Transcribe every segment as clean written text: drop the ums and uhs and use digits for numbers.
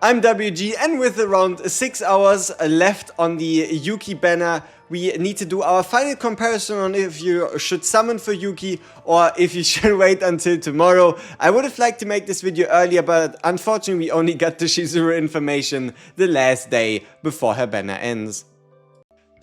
I'm WG, and with around 6 hours left on the Yuki banner, we need to do our final comparison on if you should summon for Yuki or if you should wait until tomorrow. I would have liked to make this video earlier, but unfortunately we only got the Chizuru information the last day before her banner ends.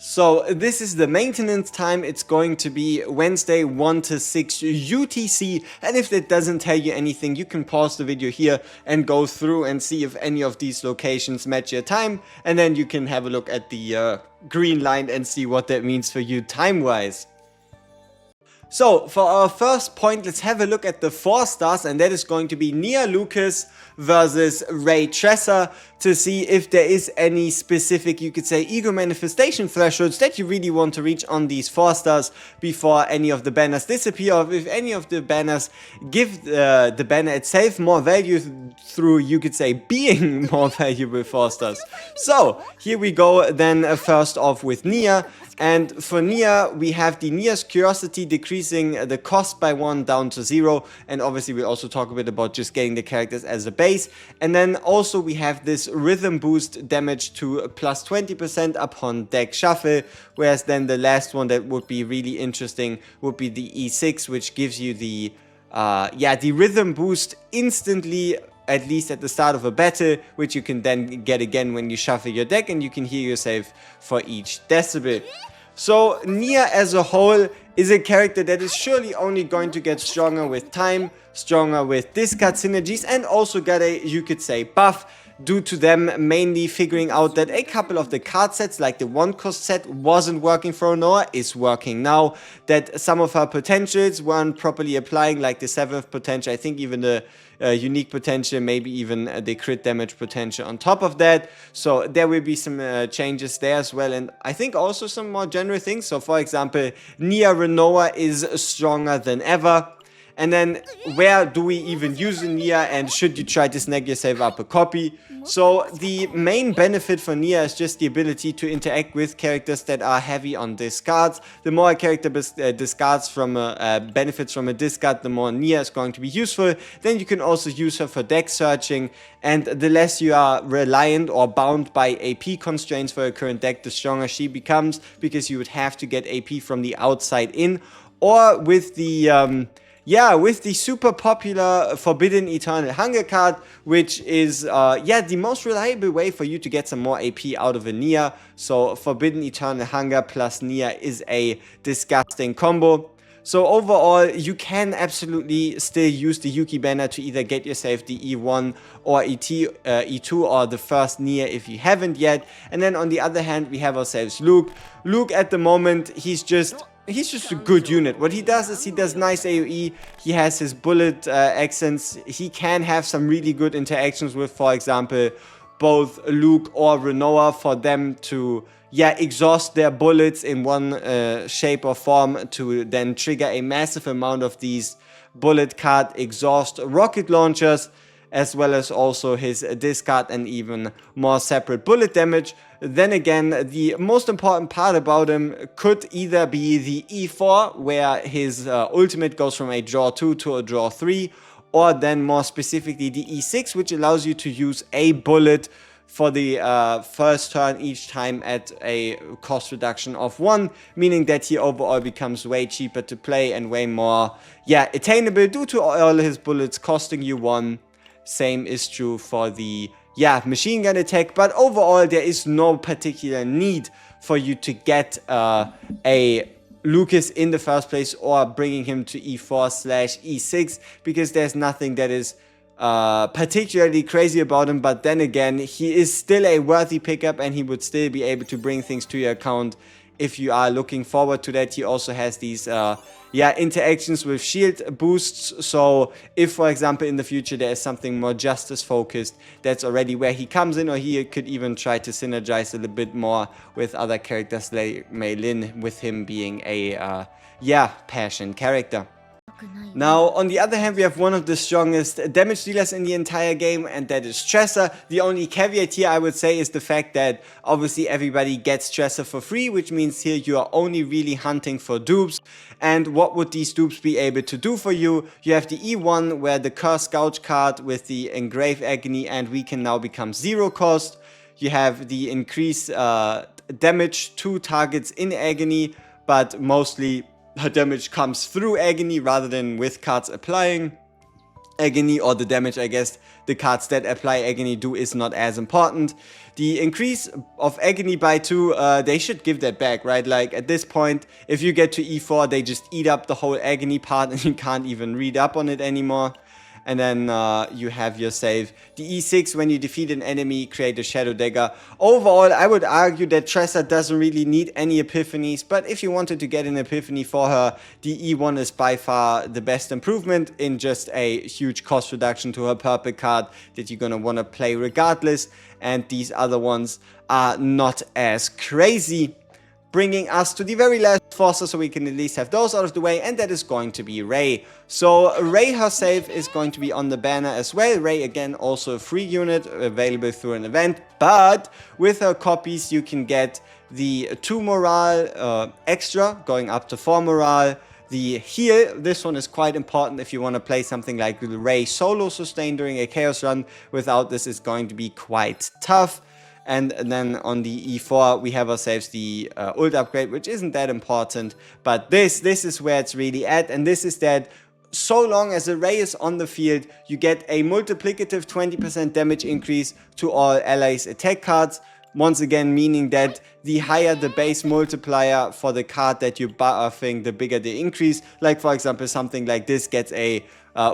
So this is the maintenance time. It's going to be Wednesday 1 to 6 UTC, and if that doesn't tell you anything, you can pause the video here and go through and see if any of these locations match your time, and then you can have a look at the green line and see what that means for you time-wise. So for our first point, let's have a look at the 4 stars, and that is going to be Nia Lucas versus Rei Tressa, to see if there is any specific, you could say, ego manifestation thresholds that you really want to reach on these 4 stars before any of the banners disappear, or if any of the banners give the banner itself more value through, you could say, being more valuable 4 stars. So here we go then, first off with Nia. And for Nia, we have the Nia's Curiosity decreasing the cost by 1 down to 0. And obviously we'll also talk a bit about just getting the characters as a base. And then also we have this rhythm boost damage to plus 20% upon deck shuffle. Whereas then the last one that would be really interesting would be the E6, which gives you the rhythm boost instantly, at least at the start of a battle, which you can then get again when you shuffle your deck, and you can heal yourself for each decibel. So Nia as a whole is a character that is surely only going to get stronger with time, stronger with discard synergies, and also got a, you could say, buff due to them mainly figuring out that a couple of the card sets, like the 1-cost set, wasn't working for Noah, is working now. That some of her potentials weren't properly applying, like the 7th potential, I think even the unique potential, maybe even the crit damage potential on top of that. So there will be some changes there as well, and I think also some more general things. So for example, Nia Renoa is stronger than ever. And then where do we even use Nia, and should you try to snag yourself up a copy? So the main benefit for Nia is just the ability to interact with characters that are heavy on discards. The more a character discards from benefits from a discard, the more Nia is going to be useful. Then you can also use her for deck searching, and the less you are reliant or bound by AP constraints for your current deck, the stronger she becomes, because you would have to get AP from the outside in, or with the with the super popular Forbidden Eternal Hunger card, which is the most reliable way for you to get some more AP out of a Nia. So Forbidden Eternal Hunger plus Nia is a disgusting combo. So overall, you can absolutely still use the Yuki banner to either get yourself the E1 or E2 or the first Nia if you haven't yet. And then on the other hand, we have ourselves Luke. Luke at the moment, he's just a good unit. What he does is he does nice AoE, he has his bullet accents, he can have some really good interactions with, for example, both Luke or Renoa, for them to exhaust their bullets in one shape or form to then trigger a massive amount of these bullet card exhaust rocket launchers, as well as also his discard and even more separate bullet damage. Then again, the most important part about him could either be the E4, where his ultimate goes from a draw 2 to a draw 3, or then more specifically the E6, which allows you to use a bullet for the first turn each time at a cost reduction of 1, meaning that he overall becomes way cheaper to play and way more attainable due to all his bullets costing you 1. Same is true for the machine gun attack, but overall there is no particular need for you to get a Lucas in the first place or bringing him to E4/E6, because there's nothing that is particularly crazy about him. But then again, he is still a worthy pickup, and he would still be able to bring things to your account if you are looking forward to that. He also has these interactions with shield boosts. So if, for example, in the future there is something more justice focused, that's already where he comes in, or he could even try to synergize a little bit more with other characters like Mei Lin, with him being a passion character. Now, on the other hand, we have one of the strongest damage dealers in the entire game, and that is Tressa. The only caveat here, I would say, is the fact that obviously everybody gets Tressa for free, which means here you are only really hunting for dupes. And what would these dupes be able to do for you? You have the E1, where the Curse Gouge card with the Engrave Agony and Weaken now becomes 0 cost. You have the increased damage to targets in Agony, but mostly her damage comes through Agony rather than with cards applying Agony, or the damage, I guess, the cards that apply Agony do is not as important. The increase of Agony by 2, they should give that back, right? Like, at this point, if you get to E4, they just eat up the whole Agony part and you can't even read up on it anymore. And then you have your save. The E6, when you defeat an enemy, create a Shadow Dagger. Overall, I would argue that Tressa doesn't really need any epiphanies, but if you wanted to get an epiphany for her, the E1 is by far the best improvement in just a huge cost reduction to her purple card that you're gonna want to play regardless, and these other ones are not as crazy. Bringing us to the very last forcer, so we can at least have those out of the way, and that is going to be Rei. So Rei herself is going to be on the banner as well. Rei, again, also a free unit available through an event, but with her copies you can get the 2 morale extra, going up to 4 morale. The heal, this one is quite important if you want to play something like Rei solo sustain during a chaos run. Without this, it's going to be quite tough. And then on the E4, we have ourselves the ult upgrade, which isn't that important. But this is where it's really at. And this is that so long as a Rei is on the field, you get a multiplicative 20% damage increase to all allies' attack cards. Once again, meaning that the higher the base multiplier for the card that you're buffing, the bigger the increase. Like, for example, something like this gets a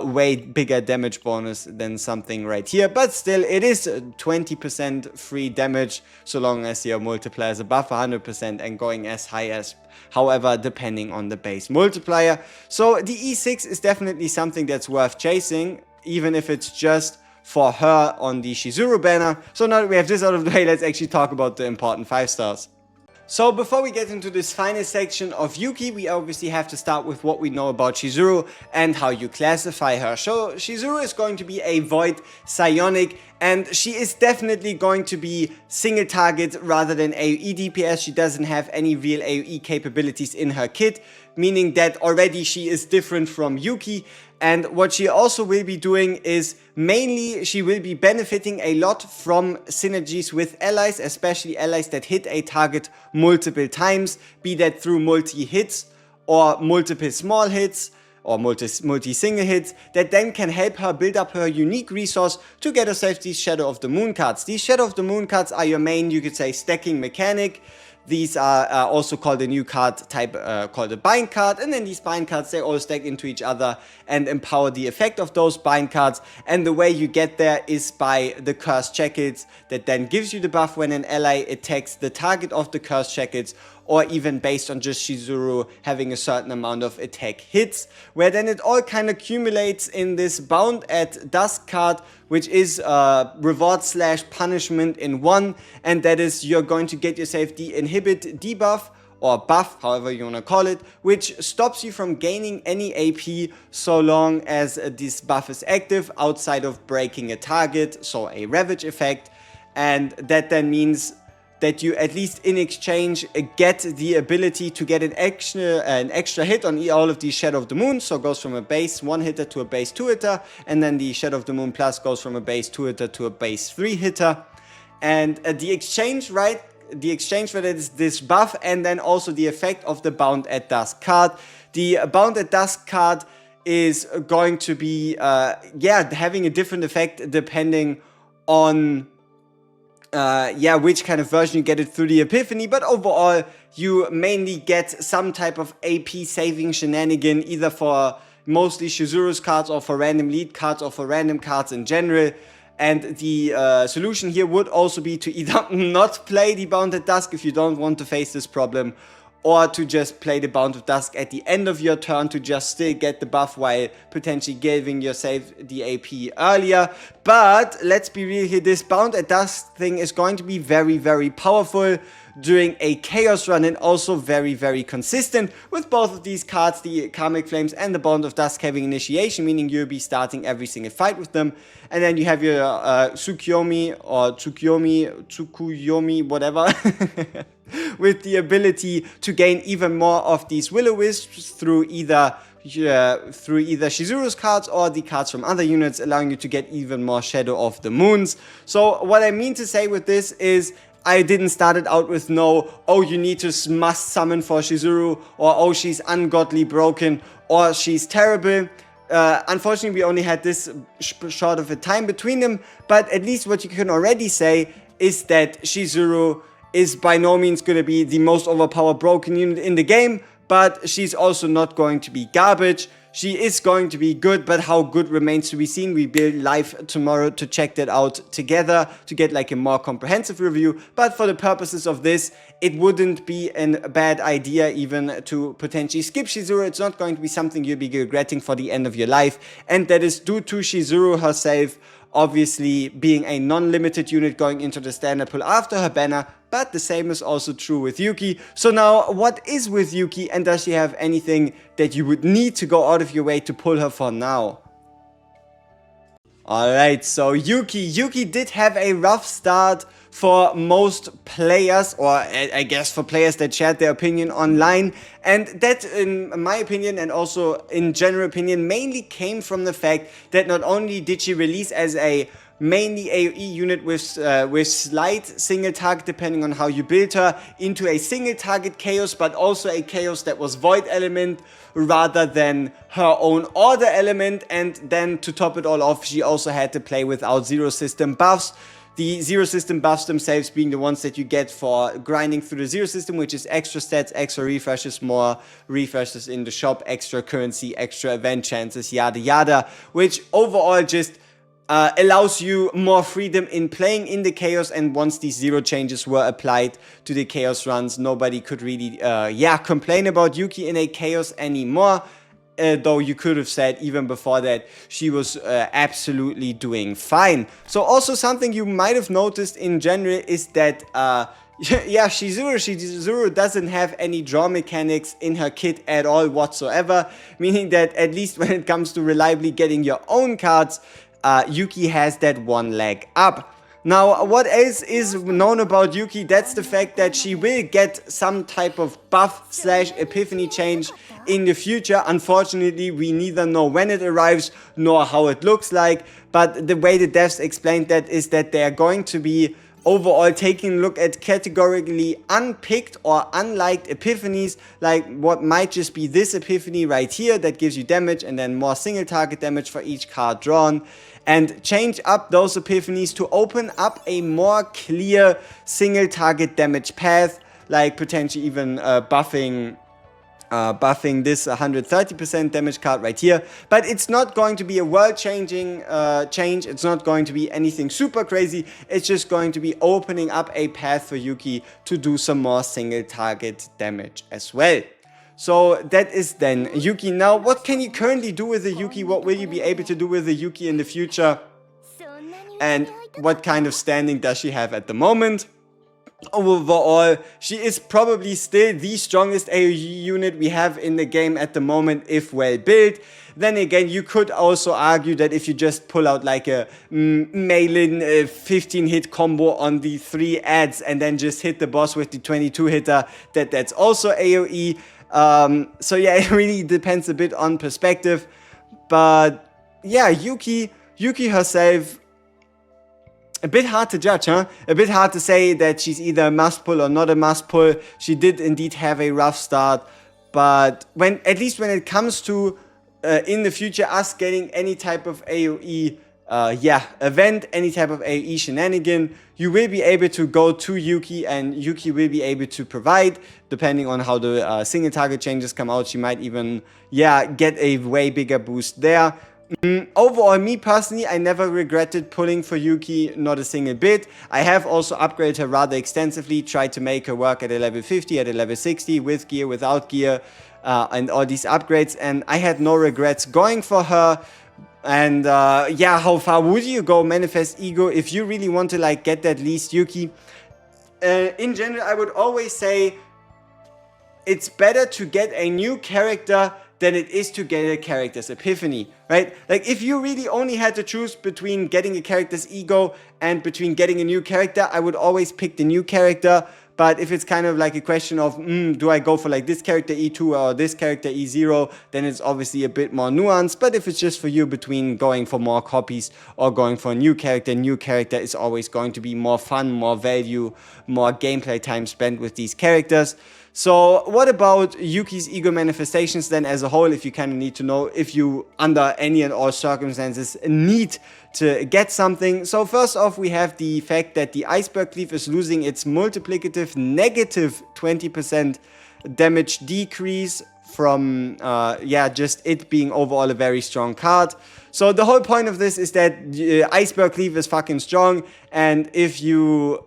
way bigger damage bonus than something right here, but still it is 20% free damage so long as your multiplier is above 100% and going as high as, however, depending on the base multiplier. So the E6 is definitely something that's worth chasing, even if it's just for her on the Chizuru banner. So now that we have this out of the way, let's actually talk about the important 5 stars. So before we get into this final section of Yuki, we obviously have to start with what we know about Chizuru and how you classify her. So Chizuru is going to be a Void Psionic, and she is definitely going to be single target rather than AoE DPS. She doesn't have any real AoE capabilities in her kit, meaning that already she is different from Yuki. And what she also will be doing is mainly she will be benefiting a lot from synergies with allies, especially allies that hit a target multiple times, be that through multi-hits or multiple small hits or multi-single hits, that then can help her build up her unique resource to get herself these Shadow of the Moon cards. These Shadow of the Moon cards are your main, you could say, stacking mechanic. These are also called a new card type called a bind card, and then these bind cards, they all stack into each other and empower the effect of those bind cards. And the way you get there is by the Cursed Shackles, that then gives you the buff when an ally attacks the target of the Cursed Shackles, or even based on just Chizuru having a certain amount of attack hits, where then it all kind of accumulates in this Bound at Dusk card, which is reward / punishment in one, and that is you're going to get yourself the inhibit debuff, or buff, however you want to call it, which stops you from gaining any AP so long as this buff is active outside of breaking a target, so a Ravage effect. And that then means that you, at least in exchange, get the ability to get an extra hit on all of these Shadow of the Moon. So it goes from a base 1-hitter to a base 2-hitter, and then the Shadow of the Moon Plus goes from a base 2-hitter to a base 3-hitter. And the exchange, right? The exchange for that is this buff, and then also the effect of the Bound at Dusk card. The Bound at Dusk card is going to be, having a different effect depending on which kind of version you get it through the Epiphany, but overall you mainly get some type of AP saving shenanigan, either for mostly Chizuru's cards or for random lead cards or for random cards in general. And the solution here would also be to either not play the Bound at Dusk if you don't want to face this problem, or to just play the Bound of Dusk at the end of your turn to just still get the buff while potentially giving yourself the AP earlier. But let's be real here, this Bound at Dusk thing is going to be very, very powerful. during a Chaos run, and also very, very consistent with both of these cards, the Karmic Flames and the Bond of Dusk having initiation, meaning you'll be starting every single fight with them. And then you have your Tsukuyomi, whatever, with the ability to gain even more of these Will-O-Wisps through either Chizuru's cards or the cards from other units, allowing you to get even more Shadow of the Moons. So what I mean to say with this is, I didn't start it out with no, oh, you need to must summon for Chizuru, or oh, she's ungodly broken, or she's terrible. Unfortunately, we only had this short of a time between them, but at least what you can already say is that Chizuru is by no means going to be the most overpowered broken unit in the game, but she's also not going to be garbage. She is going to be good, but how good remains to be seen. We build live tomorrow to check that out together, to get like a more comprehensive review. But for the purposes of this, it wouldn't be a bad idea even to potentially skip Chizuru. It's not going to be something you'll be regretting for the end of your life. And that is due to Chizuru herself obviously being a non-limited unit going into the standard pool after her banner, but the same is also true with Yuki. So now, what is with Yuki, and does she have anything that you would need to go out of your way to pull her for now? Alright, so Yuki did have a rough start for most players, or I guess for players that shared their opinion online, and that, in my opinion and also in general opinion, mainly came from the fact that not only did she release as a mainly AoE unit with slight single target depending on how you build her into a single target chaos, but also a chaos that was void element rather than her own order element. And then to top it all off, she also had to play without zero system buffs. The zero system buffs themselves being the ones that you get for grinding through the zero system, which is extra stats, extra refreshes, more refreshes in the shop, extra currency, extra event chances, yada yada, which overall just allows you more freedom in playing in the chaos. And once these zero changes were applied to the chaos runs, nobody could really complain about Yuki in a chaos anymore. Though you could have said even before that she was absolutely doing fine. So also something you might have noticed in general is that Chizuru doesn't have any draw mechanics in her kit at all whatsoever, meaning that at least when it comes to reliably getting your own cards, Yuki has that one leg up. Now, what else is known about Yuki? That's the fact that she will get some type of buff / epiphany change in the future. Unfortunately, we neither know when it arrives nor how it looks like, but the way the devs explained that is that they are going to be overall taking a look at categorically unpicked or unliked epiphanies, like what might just be this epiphany right here that gives you damage and then more single target damage for each card drawn, and change up those epiphanies to open up a more clear single target damage path, like potentially even buffing this 130% damage card right here. But it's not going to be a world-changing change. It's not going to be anything super crazy. It's just going to be opening up a path for Yuki to do some more single target damage as well. So that is then Yuki. Now, what can you currently do with the Yuki? What will you be able to do with the Yuki in the future? And what kind of standing does she have at the moment? Overall, she is probably still the strongest AoE unit we have in the game at the moment, if well built. Then again, you could also argue that if you just pull out like a Meilin 15-hit combo on the 3 adds and then just hit the boss with the 22-hitter, that's also AoE. So yeah, it really depends a bit on perspective. But yeah, Yuki herself, a bit hard to judge, huh? A bit hard to say that she's either a must pull or not a must pull. She did indeed have a rough start, but at least when it comes to in the future us getting any type of AoE event, any type of AoE shenanigan, you will be able to go to Yuki, and Yuki will be able to provide, depending on how the single target changes come out. She might even get a way bigger boost there. Overall, me personally, I never regretted pulling for Yuki, not a single bit. I have also upgraded her rather extensively, tried to make her work at a level 50, at a level 60, with gear, without gear, and all these upgrades, and I had no regrets going for her. And how far would you go, Manifest Ego, if you really want to like get that least Yuki? in general, I would always say it's better to get a new character than it is to get a character's epiphany, right? Like, if you really only had to choose between getting a character's ego and between getting a new character, I would always pick the new character. But if it's kind of like a question of, do I go for like this character E2 or this character E0, then it's obviously a bit more nuanced. But if it's just for you between going for more copies or going for a new character is always going to be more fun, more value, more gameplay time spent with these characters. So what about Yuki's ego manifestations then as a whole, if you kind of need to know if you, under any and all circumstances, need to get something? So first off, we have the fact that the Iceberg Cleave is losing its multiplicative negative 20% damage decrease from, just it being overall a very strong card. So the whole point of this is that Iceberg Cleave is fucking strong, and if you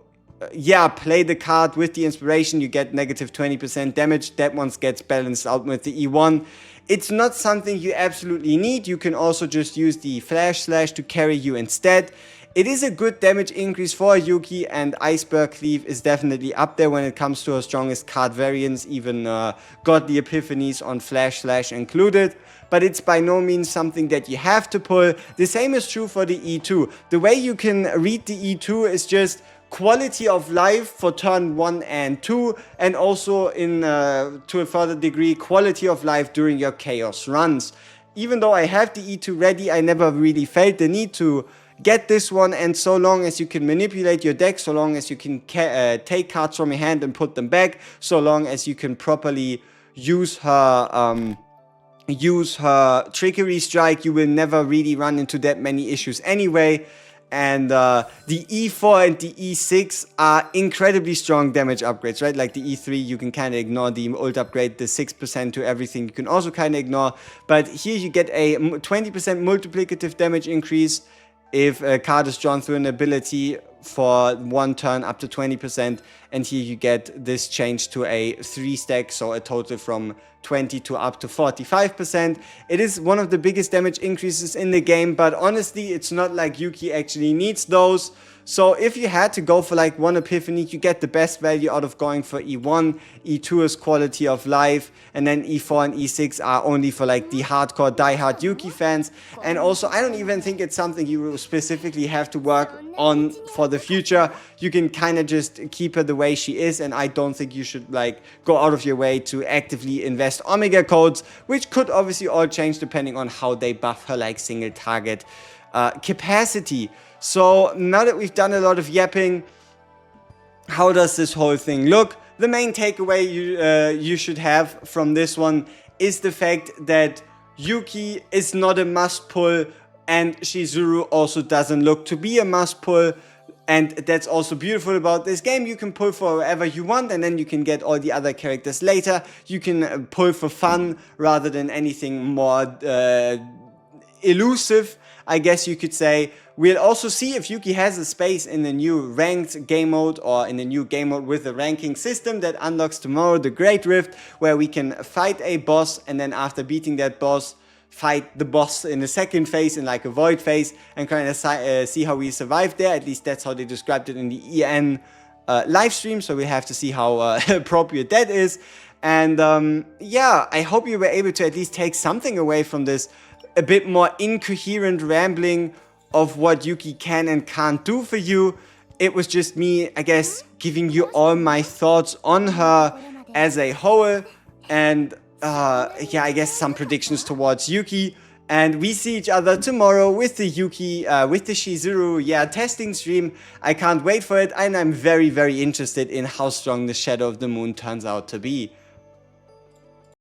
play the card with the inspiration, you get negative 20% damage. That one gets balanced out with the E1. It's not something you absolutely need. You can also just use the Flash Slash to carry you instead. It is a good damage increase for Yuki, and Iceberg Cleave is definitely up there when it comes to her strongest card variants, even got the Epiphanies on Flash Slash included. But it's by no means something that you have to pull. The same is true for the E2. The way you can read the E2 is just quality of life for turn 1 and 2, and also in to a further degree quality of life during your chaos runs. Even though I have the E2 ready, I never really felt the need to get this one, and so long as you can manipulate your deck, so long as you can take cards from your hand and put them back, so long as you can properly use her Trickery Strike, you will never really run into that many issues anyway. And the E4 and the E6 are incredibly strong damage upgrades, right? Like the E3, you can kind of ignore the ult upgrade, the 6% to everything you can also kind of ignore. But here you get a 20% multiplicative damage increase if a card is drawn through an ability for one turn up to 20%. And here you get this change to a 3 stack, so a total from 20 to up to 45%. It is one of the biggest damage increases in the game, but honestly, it's not like Yuki actually needs those. So if you had to go for like one Epiphany, you get the best value out of going for E1. E2 is quality of life, and then E4 and E6 are only for like the hardcore diehard Yuki fans. And also, I don't even think it's something you specifically have to work on for the future. You can kind of just keep her the way she is, and I don't think you should like go out of your way to actively invest Omega codes, which could obviously all change depending on how they buff her like single target capacity. So now that we've done a lot of yapping, how does this whole thing look? The main takeaway you should have from this one is the fact that Yuki is not a must pull, and Chizuru also doesn't look to be a must pull. And that's also beautiful about this game. You can pull for wherever you want, and then you can get all the other characters later. You can pull for fun rather than anything more elusive, I guess you could say. We'll also see if Yuki has a space in the new ranked game mode, or in the new game mode with the ranking system that unlocks tomorrow, the Great Rift, where we can fight a boss, and then after beating that boss, fight the boss in the second phase, in like a void phase, and kind of see how we survive there. At least that's how they described it in the EN live stream, so we have to see how appropriate that is. And I hope you were able to at least take something away from this a bit more incoherent rambling of what Yuki can and can't do for you. It was just me, I guess, giving you all my thoughts on her as a whole, and I guess some predictions towards Yuki. And we see each other tomorrow with the Yuki, with the Chizuru, testing stream. I can't wait for it, and I'm very, very interested in how strong the Shadow of the Moon turns out to be.